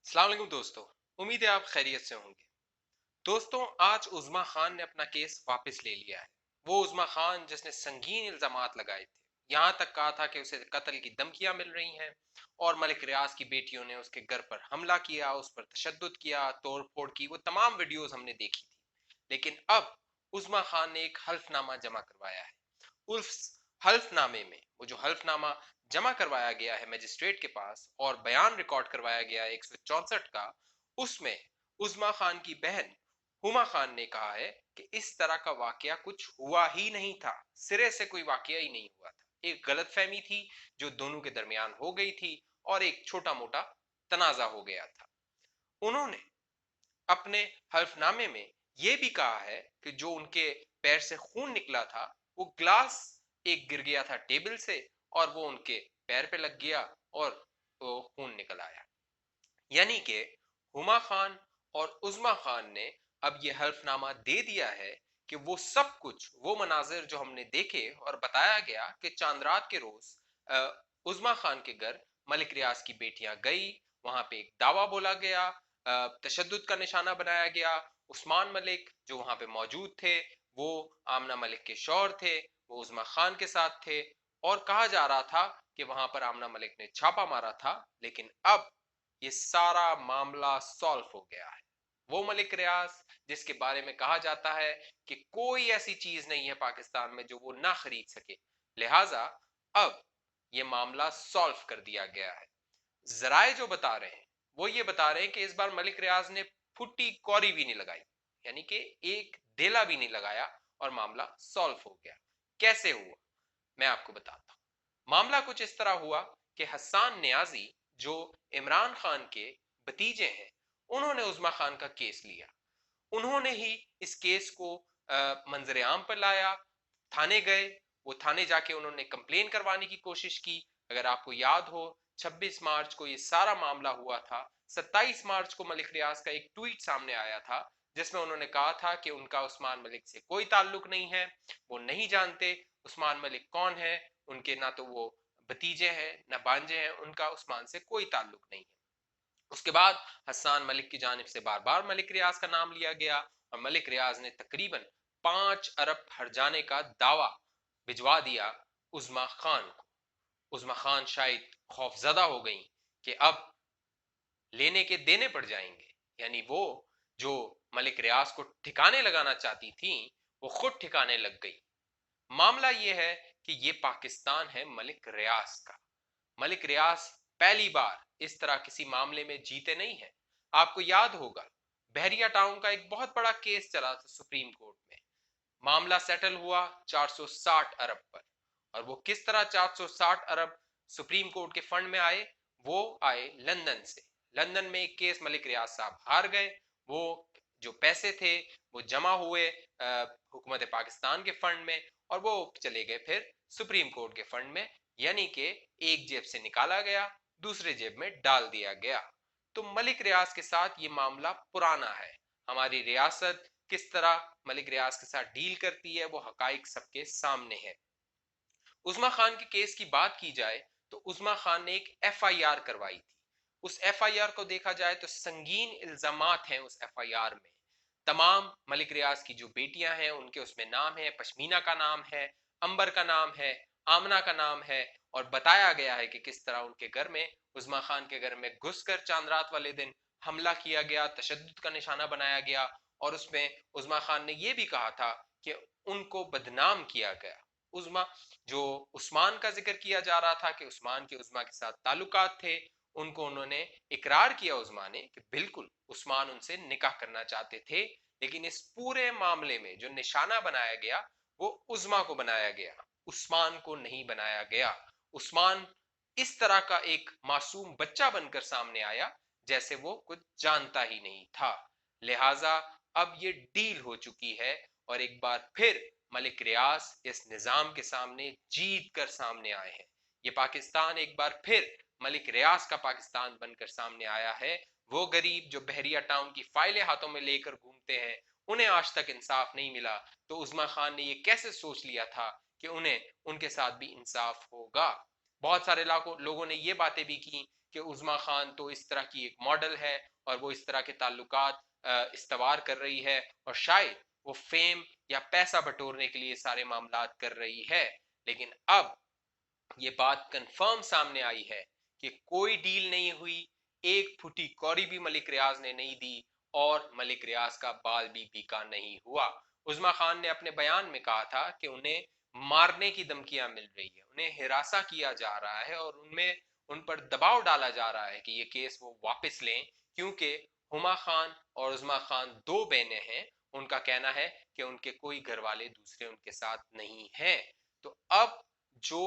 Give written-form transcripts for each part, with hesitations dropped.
अस्सलाम वालेकुम दोस्तों। उम्मीद है आप खैरियत से होंगे। दोस्तों, आज उज़्मा खान ने अपना केस वापस ले लिया है। वो उज़्मा खान जिसने संगीन इल्जामात लगाए थे, यहाँ तक कहा था कि उसे कत्ल की धमकियां मिल रही हैं और मलिक रियाज की बेटियों ने उसके घर पर हमला किया, उस पर तशद्दुद किया, तोड़ फोड़ की। वो तमाम वीडियोस हमने देखी थी। लेकिन अब उज़्मा खान ने एक हल्फनामा जमा करवाया है। उस हल्फनामे में, वो जो हल्फनामा जमा करवाया गया है मजिस्ट्रेट के पास और बयान रिकॉर्ड करवाया गया है 164 का, उसमें उज़्मा खान की बहन हुमा खान ने कहा है कि इस तरह का वाकया कुछ हुआ ही नहीं था। सिरे से कोई वाकया ही नहीं हुआ था। एक गलतफहमी थी जो दोनों के दरमियान हो गई थी और एक छोटा मोटा तनाजा हो गया था। उन्होंने अपने हल्फनामे में यह भी कहा है कि जो उनके पैर से खून निकला था, वो ग्लास एक गिर गया था टेबल से और वो उनके पैर पे लग गया और वो खून निकल आया। यानी कि हुमा खान और उज़्मा खान ने अब ये हल्फनामा दे दिया है कि वो सब कुछ, वो मनाजिर जो हमने देखे और बताया गया कि चांद रात के रोज उज़्मा खान के घर मलिक रियाज की बेटियां गई, वहां पे एक दावा बोला गया, तशद्दुद का निशाना बनाया गया। उस्मान मलिक जो वहां पे मौजूद थे, वो आमना मलिक के शौहर थे, वो उज़्मा खान के साथ थे और कहा जा रहा था कि वहां पर आमना मलिक ने छापा मारा था। लेकिन अब ये सारा मामला सॉल्व हो गया है। वो मलिक रियाज जिसके बारे में कहा जाता है कि कोई ऐसी चीज नहीं है पाकिस्तान में जो वो ना खरीद सके, लिहाजा अब ये मामला सॉल्व कर दिया गया है। जराए जो बता रहे हैं वो ये बता रहे हैं कि इस बार मलिक रियाज ने फुट्टी कौरी भी नहीं लगाई, यानी कि एक देला भी नहीं लगाया और मामला सॉल्व हो गया। कैसे हुआ, मैं आपको बताता हूँ। मामला कुछ इस तरह हुआ कि हसन नियाजी जो इमरान खान के भतीजे हैं, उन्होंने उज़्मा खान का केस लिया। उन्होंने ही इस केस को मंजर आम पर लाया, थाने गए। वो थाने जाके उन्होंने कंप्लेन करवाने की कोशिश की। अगर आपको याद हो, 26 मार्च को ये सारा मामला हुआ था। 27 मार्च को मलिक रियाज का एक ट्वीट सामने आया था जिसमें उन्होंने कहा था कि उनका उस्मान मलिक से कोई ताल्लुक नहीं है, वो नहीं जानते उस्मान मलिक कौन है, उनके ना तो वो भतीजे हैं ना भांजे हैं, उनका उस्मान से कोई ताल्लुक नहीं है। उसके बाद हसन मलिक की जानिब से बार बार मलिक रियाज का नाम लिया गया और मलिक रियाज ने तकरीबन 5 अरब हर्जाने का दावा भिजवा दिया उज़्मा खान को। उज़्मा खान शायद खौफजदा हो गई कि अब लेने के देने पड़ जाएंगे। यानी वो जो मलिक रियाज को ठिकाने लगाना चाहती थी, वो खुद ठिकाने लग गई। मामला ये है कि ये पाकिस्तान है मलिक रियाज का। मलिक रियाज पहली बार इस तरह किसी मामले में जीते नहीं है। आपको याद होगा, बहरिया टाउन का एक बहुत बड़ा केस चला था सुप्रीम कोर्ट में। मामला सेटल हुआ 460 अरब पर। और वो किस तरह 460 अरब सुप्रीम कोर्ट के फंड में आए? वो आए लंदन से। लंदन में एक केस मलिक रियाज साहब हार गए। वो जो पैसे थे वो जमा हुए हुकूमत पाकिस्तान के फंड में और वो चले गए फिर सुप्रीम कोर्ट के फंड में। यानी कि एक जेब से निकाला गया, दूसरे जेब में डाल दिया गया। तो मलिक रियाज के साथ ये मामला पुराना है। हमारी रियासत किस तरह मलिक रियाज के साथ डील करती है वो हकाइक सबके सामने है। उस्मा खान के केस की बात की जाए तो उस्मा खान ने एक एफआईआर करवाई थी। उस एफआईआर को देखा जाए तो संगीन इल्जामात हैं उस एफआईआर में। तमाम मलिक रियाज की जो बेटियां हैं उनके उसमें नाम है, पश्मीना का नाम है, अंबर का नाम है, आमना का नाम है। और बताया गया है कि किस तरह उनके घर में, उस्मा खान के घर में घुसकर चांद रात वाले दिन हमला किया गया, तशद्दुद का निशाना बनाया गया। और उसमें उस्मा खान ने यह भी कहा था कि उनको बदनाम किया गया। उस्मा जो उस्मान का जिक्र किया जा रहा था कि उस्मान के उस्मा के साथ ताल्लुकात थे, उनको उन्होंने इकरार किया उस्मा ने कि बिल्कुल उस्मान उनसे निकाह करना चाहते थे। लेकिन इस पूरे मामले में जो निशाना बनाया गया वो उस्मा को बनाया गया, उस्मान को नहीं बनाया गया। उस्मान इस तरह का एक मासूम बच्चा बनकर सामने आया जैसे वो कुछ जानता ही नहीं था। लिहाजा अब ये डील हो चुकी है और एक बार फिर मलिक रियाज इस निजाम के सामने जीत कर सामने आए हैं। ये पाकिस्तान एक बार फिर मलिक रियाज का पाकिस्तान बनकर सामने आया है। वो गरीब जो बहरिया टाउन की फाइलें हाथों में लेकर घूमते हैं, उन्हें आज तक इंसाफ नहीं मिला, तो उस्मा खान ने ये कैसे सोच लिया था कि उन्हें उनके साथ भी इंसाफ होगा। बहुत सारे लोगों ने ये बातें भी की کہ عظما خان تو اس طرح کی ایک ماڈل ہے اور وہ اس طرح کے تعلقات استوار کر رہی ہے اور شاید وہ فیم یا پیسہ بٹورنے کے لیے سارے معاملات کر رہی ہے. لیکن اب یہ بات کنفرم سامنے آئی ہے کہ کوئی ڈیل نہیں ہوئی, ایک پھٹی کوری بھی ملک ریاض نے نہیں دی اور ملک ریاض کا بال بھی بیکا نہیں ہوا. عظما خان نے اپنے بیان میں کہا تھا کہ انہیں مارنے کی دھمکیاں مل رہی ہے, انہیں ہراساں کیا جا رہا ہے اور ان پر دباؤ ڈالا جا رہا ہے کہ یہ کیس وہ واپس لیں, کیونکہ ہما خان اور عظما خان دو بہنیں ہیں. ان کا کہنا ہے کہ ان کے کوئی گھر والے دوسرے ان کے ساتھ نہیں ہیں. تو اب جو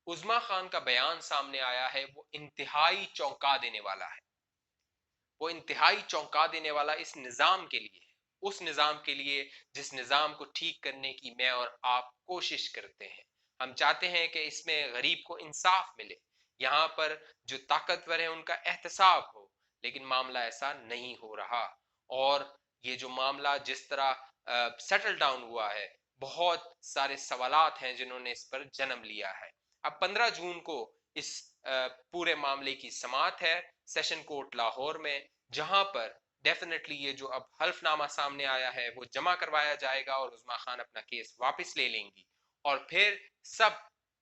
عظما خان کا بیان سامنے آیا ہے وہ انتہائی چونکا دینے والا ہے, وہ انتہائی چونکا دینے والا اس نظام کے لیے, اس نظام کے لیے جس نظام کو ٹھیک کرنے کی میں اور آپ کوشش کرتے ہیں. ہم چاہتے ہیں کہ اس میں غریب کو انصاف ملے, یہاں پر جو طاقتور ہیں ان کا احتساب ہو, لیکن معاملہ ایسا نہیں ہو رہا. اور یہ جو معاملہ جس طرح سیٹل ڈاؤن ہوا ہے, بہت سارے سوالات ہیں جنہوں نے اس پر جنم لیا ہے. اب 15 جون کو اس پورے معاملے کی سماعت ہے سیشن کورٹ لاہور میں, جہاں پر ڈیفینیٹلی یہ جو اب حلف نامہ سامنے آیا ہے وہ جمع کروایا جائے گا اور عظما خان اپنا کیس واپس لے لیں گی اور پھر سب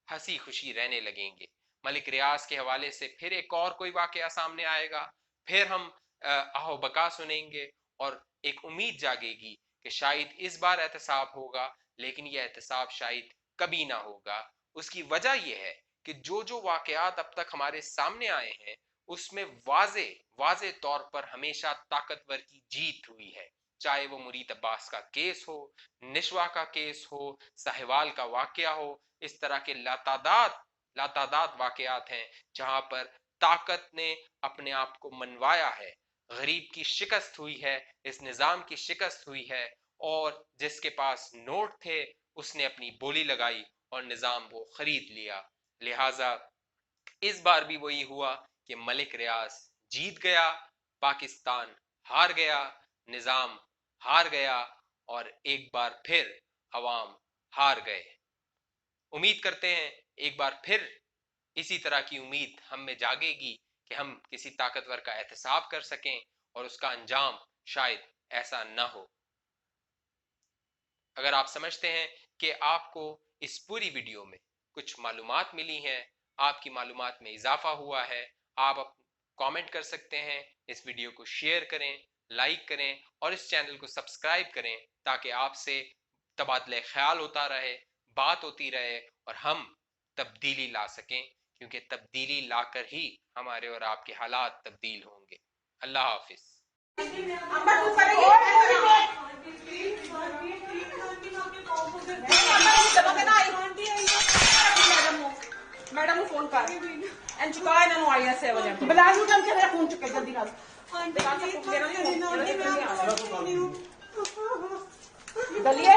ہنسی خوشی رہنے لگیں گے. ملک ریاض کے حوالے سے پھر ایک اور کوئی واقعہ سامنے آئے گا, پھر ہم آہو بکا سنیں گے اور ایک امید جاگے گی کہ شاید اس بار احتساب ہوگا, لیکن یہ احتساب شاید کبھی نہ ہوگا. اس کی وجہ یہ ہے کہ جو واقعات اب تک ہمارے سامنے آئے ہیں اس میں واضح طور پر ہمیشہ طاقتور کی جیت ہوئی ہے, چاہے وہ مرید عباس کا کیس ہو, نشوا کا کیس ہو, ساہیوال کا واقعہ ہو. اس طرح کے لاتعداد واقعات ہیں جہاں پر طاقت نے اپنے آپ کو منوایا ہے, غریب کی شکست ہوئی ہے, اس نظام کی شکست ہوئی ہے, اور جس کے پاس نوٹ تھے اس نے اپنی بولی لگائی اور نظام وہ خرید لیا. لہٰذا اس بار بھی وہی ہوا کہ ملک ریاض جیت گیا, پاکستان ہار گیا, نظام ہار گیا اور ایک بار پھر عوام ہار گئے. امید کرتے ہیں ایک بار پھر اسی طرح کی امید ہم میں جاگے گی کہ ہم کسی طاقتور کا احتساب کر سکیں اور اس کا انجام شاید ایسا نہ ہو. اگر آپ سمجھتے ہیں کہ آپ کو اس پوری ویڈیو میں کچھ معلومات ملی ہیں, آپ کی معلومات میں اضافہ ہوا ہے, آپ کامنٹ کر سکتے ہیں, اس ویڈیو کو شیئر کریں, لائک کریں اور اس چینل کو سبسکرائب کریں تاکہ آپ سے تبادلہ خیال ہوتا رہے, بات ہوتی رہے اور ہم تبدیلی لا سکیں, کیونکہ تبدیلی لا کر ہی ہمارے اور آپ کے حالات تبدیل ہوں گے. اللہ حافظ. میڈم فون کر چکا انہوں آئی ایس بلا میرا فون چکے جلدی گلیے